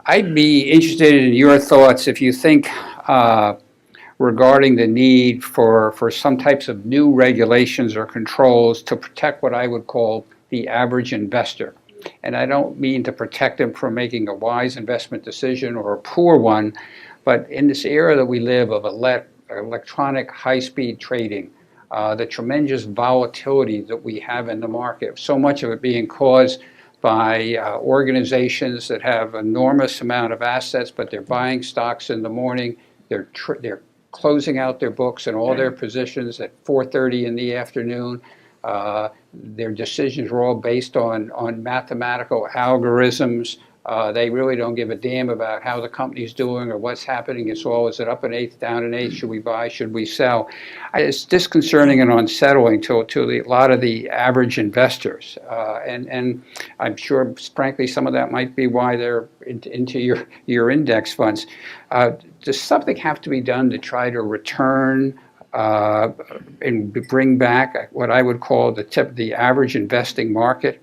I'd be interested in your thoughts if you think regarding the need for some types of new regulations or controls to protect what I would call the average investor. And I don't mean to protect them from making a wise investment decision or a poor one, but in this era that we live of electronic high-speed trading, the tremendous volatility that we have in the market, so much of it being caused by organizations that have enormous amount of assets, but they're buying stocks in the morning, they're closing out their books and all their positions at 4:30 in the afternoon. Their decisions are all based on mathematical algorithms. They really don't give a damn about how the company's doing or what's happening. It's all, is it up an eighth, down an eighth? Should we buy? Should we sell? It's disconcerting and unsettling to a lot of the average investors. And I'm sure, frankly, some of that might be why they're into your index funds. Does something have to be done to try to return and bring back what I would call the average investing market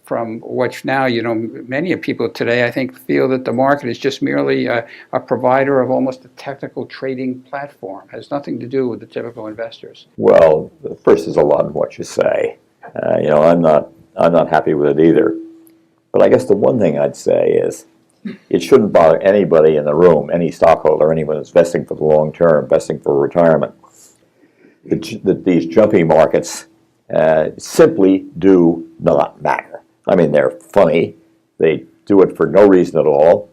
from which now, many people today, I think, feel that the market is just merely a provider of almost a technical trading platform. It has nothing to do with the typical investors. Well, first, there's a lot in what you say. I'm not happy with it either. But I guess the one thing I'd say is it shouldn't bother anybody in the room, any stockholder, anyone that's investing for the long term, investing for retirement, that these jumpy markets simply do not matter. I mean, they're funny. They do it for no reason at all.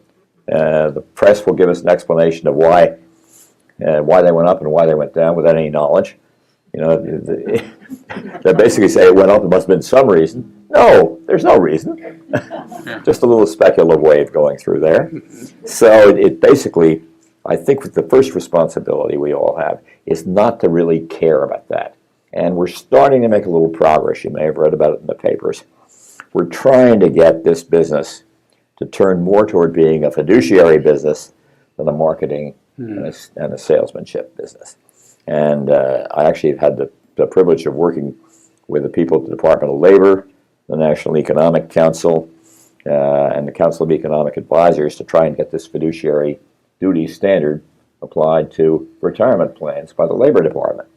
The press will give us an explanation of why they went up and why they went down without any knowledge. They basically say it went up, there must have been some reason. No, there's no reason. Just a little speculative way of going through there. So it basically, I think the first responsibility we all have is not to really care about that. And we're starting to make a little progress. You may have read about it in the papers. We're trying to get this business to turn more toward being a fiduciary business than a marketing and a salesmanship business. And I actually have had the privilege of working with the people at the Department of Labor, the National Economic Council, and the Council of Economic Advisors to try and get this fiduciary duty standard applied to retirement plans by the Labor Department.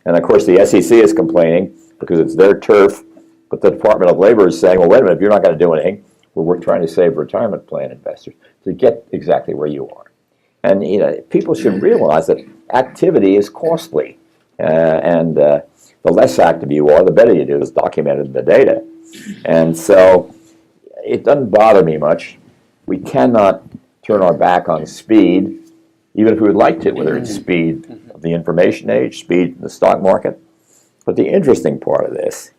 And of course the SEC is complaining because it's their turf, but the Department of Labor is saying, well, wait a minute, if you're not going to do anything, we're trying to save retirement plan investors to get exactly where you are. And people should realize that activity is costly. And the less active you are, the better you do, is documented in the data. And so it doesn't bother me much. We cannot turn our back on speed, even if we would like to, whether it's speed of the information age, speed in the stock market. But the interesting part of this,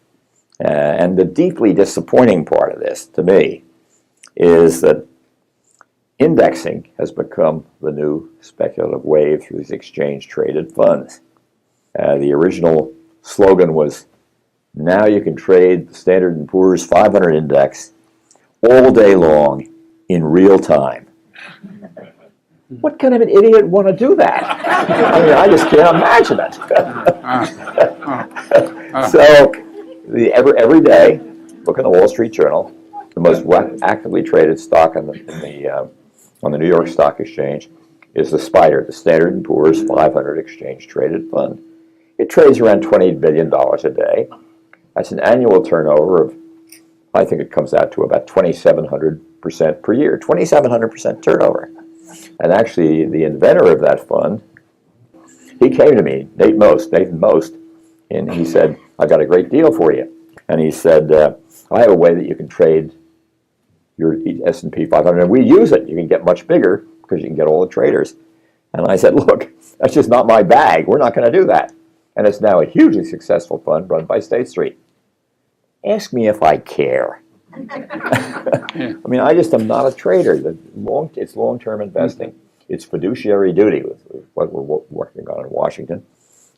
and the deeply disappointing part of this, to me, is that indexing has become the new speculative wave through these exchange-traded funds. The original slogan was, now you can trade the Standard & Poor's 500 index all day long in real time. What kind of an idiot would want to do that? I mean, I just can't imagine it. So every day, look in the Wall Street Journal, the most actively traded stock on the New York Stock Exchange is the SPDR, the Standard & Poor's 500 exchange-traded fund. It trades around $20 billion a day. That's an annual turnover of, I think it comes out to about 2,700% per year, 2,700% turnover. And actually, the inventor of that fund, he came to me, Nathan Most, and he said, I've got a great deal for you. And he said, I have a way that you can trade your S&P 500, and we use it. You can get much bigger because you can get all the traders. And I said, look, that's just not my bag. We're not going to do that. And it's now a hugely successful fund run by State Street. Ask me if I care. I mean, I just am not a trader. It's long-term investing. It's fiduciary duty, with what we're working on in Washington.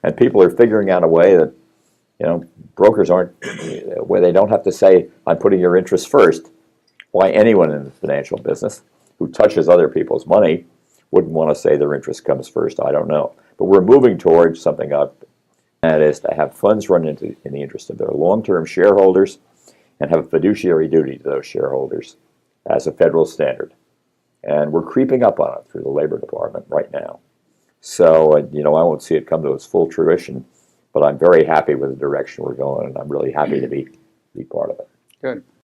And people are figuring out a way that, brokers aren't, where they don't have to say, I'm putting your interests first. Why anyone in the financial business who touches other people's money wouldn't want to say their interest comes first, I don't know. But we're moving towards something that is to have funds run in the interest of their long-term shareholders and have a fiduciary duty to those shareholders as a federal standard. And we're creeping up on it through the Labor Department right now. So, I won't see it come to its full fruition, but I'm very happy with the direction we're going, and I'm really happy to be part of it. Good.